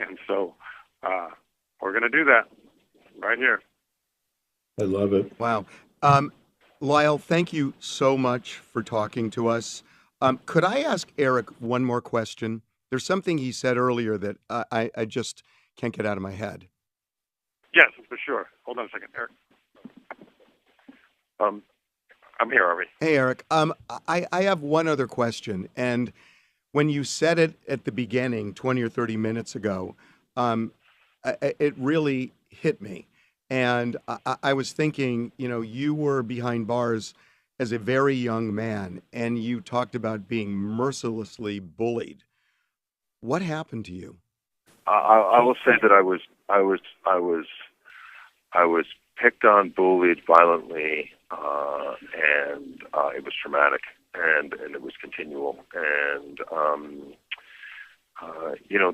And so we're going to do that right here. I love it. Wow. Um, Lyle, thank you so much for talking to us. Could I ask Eric one more question? There's something he said earlier that I just can't get out of my head. Yes, for sure. Hold on a second, Eric. Um, I'm here, Harvey. Hey, Eric. I have one other question. And when you said it at the beginning, 20 or 30 minutes ago, um, it really hit me. And I was thinking, you were behind bars as a very young man, and you talked about being mercilessly bullied. What happened to you? I will say that I was picked on, bullied violently, and it was traumatic, and it was continual. And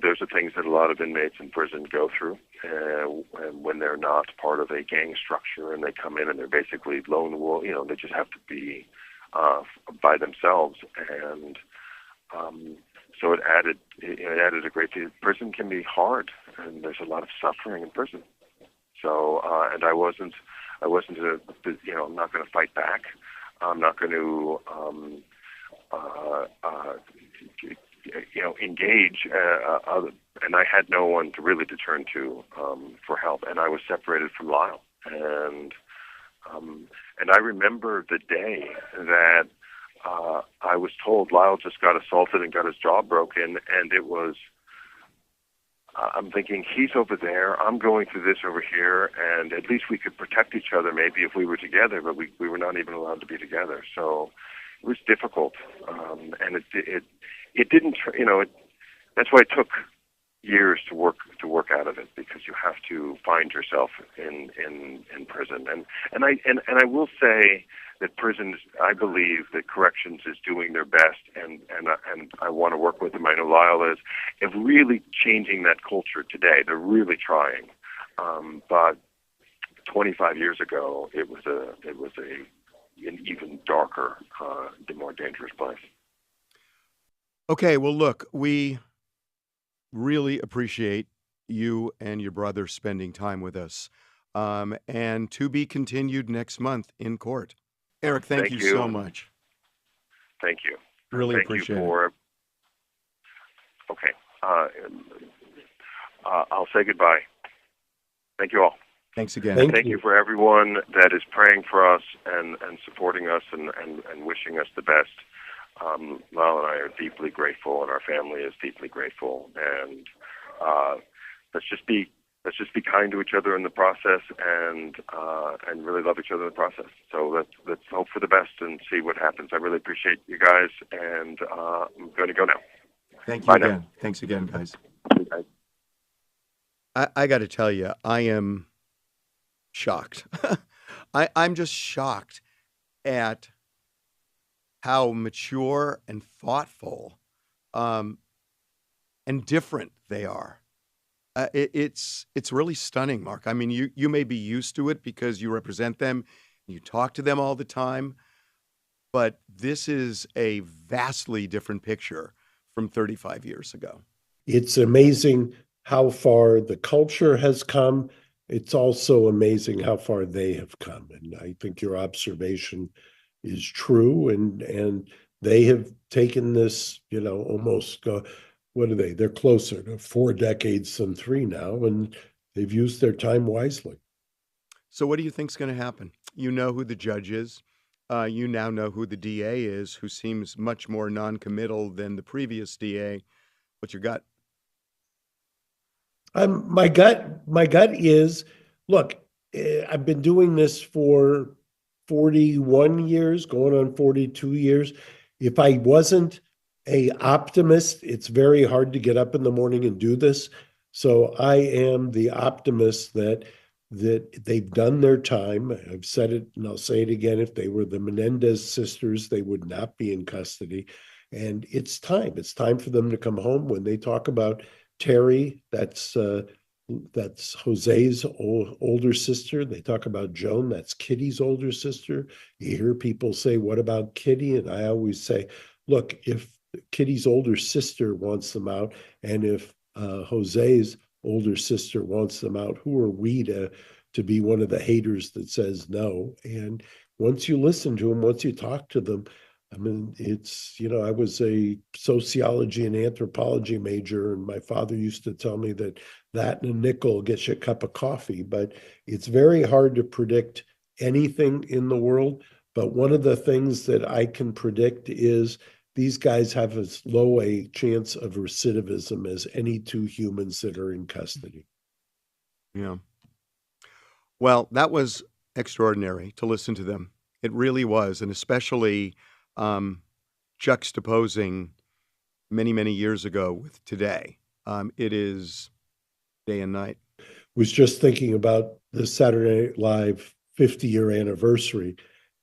there's the things that a lot of inmates in prison go through, and when they're not part of a gang structure, and they come in and they're basically lone wolf. They just have to be by themselves, and so it added a great deal. Prison can be hard, and there's a lot of suffering in prison. So, and I'm not going to fight back. I'm not going to, engage. And I had no one to really to turn to for help. And I was separated from Lyle. And I remember the day that I was told Lyle just got assaulted and got his jaw broken, and it was. I'm thinking, he's over there, I'm going through this over here, and at least we could protect each other maybe if we were together, but we were not even allowed to be together. So it was difficult, and it didn't, that's why it took years to work out of it, because you have to find yourself in prison. And I will say that prisons, I believe that corrections is doing their best, and I want to work with them. I know Lyle is, of really changing that culture today. They're really trying, but 25 years ago, it was an even darker, more dangerous place. Okay, well, look, we really appreciate you and your brother spending time with us. And to be continued next month in court. Eric, thank Thank you so you. much. Thank you. Really Thank you appreciate it. for. Okay. I'll say goodbye. Thank you all. Thanks again. And Thank thank you you. for everyone that is praying for us and supporting us and wishing us the best. Lyle and I are deeply grateful, and our family is deeply grateful. And let's just be kind to each other in the process, and really love each other in the process. So let's hope for the best and see what happens. I really appreciate you guys, and I'm going to go now. Thank you Bye now. again. Thanks again, guys. Bye. I got to tell you, I am shocked. I'm just shocked at how mature and thoughtful um, and different they are. It's really stunning, Mark. I mean, you may be used to it because you represent them, you talk to them all the time, but this is a vastly different picture from 35 years ago. It's amazing how far the culture has come. It's also amazing how far they have come. And I think your observation is true. And they have taken this, almost, what are they? They're closer to 4 decades than three now, and they've used their time wisely. So, what do you think's going to happen? You know who the judge is. You now know who the DA is, who seems much more non-committal than the previous DA. What's your gut? My gut is, look, I've been doing this for 41 years, going on 42 years. If I wasn't a optimist, it's very hard to get up in the morning and do this. So I am the optimist that they've done their time. I've said it and I'll say it again. If they were the Menendez sisters, they would not be in custody. And it's time. It's time for them to come home. When they talk about Terry, that's Jose's older sister. They talk about Joan, that's Kitty's older sister. You hear people say, "What about Kitty?" And I always say, look, if Kitty's older sister wants them out, and if Jose's older sister wants them out. Who are we to be one of the haters that says no? And once you listen to them, once you talk to them, I mean, it's, I was a sociology and anthropology major, and my father used to tell me that and a nickel gets you a cup of coffee. But it's very hard to predict anything in the world. But one of the things that I can predict is these guys have as low a chance of recidivism as any two humans that are in custody. Yeah. Well, that was extraordinary to listen to them. It really was, and especially juxtaposing many, many years ago with today. It is day and night. Was just thinking about the Saturday Night Live 50-year anniversary.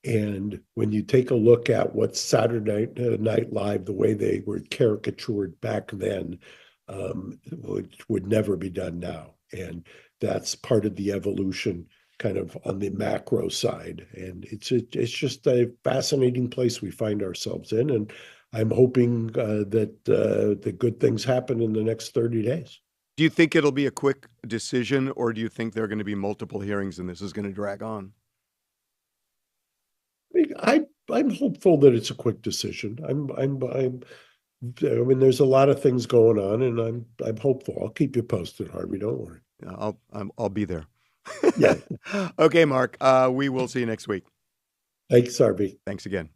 And when you take a look at what Saturday Night Live, the way they were caricatured back then, would never be done now. And that's part of the evolution kind of on the macro side. And it's just a fascinating place we find ourselves in. And I'm hoping that the good things happen in the next 30 days. Do you think it'll be a quick decision, or do you think there are going to be multiple hearings and this is going to drag on? I'm hopeful that it's a quick decision. I mean, there's a lot of things going on, and I'm hopeful. I'll keep you posted, Harvey. Don't worry. I'll be there. Yeah. Okay, Mark. We will see you next week. Thanks, Harvey. Thanks again.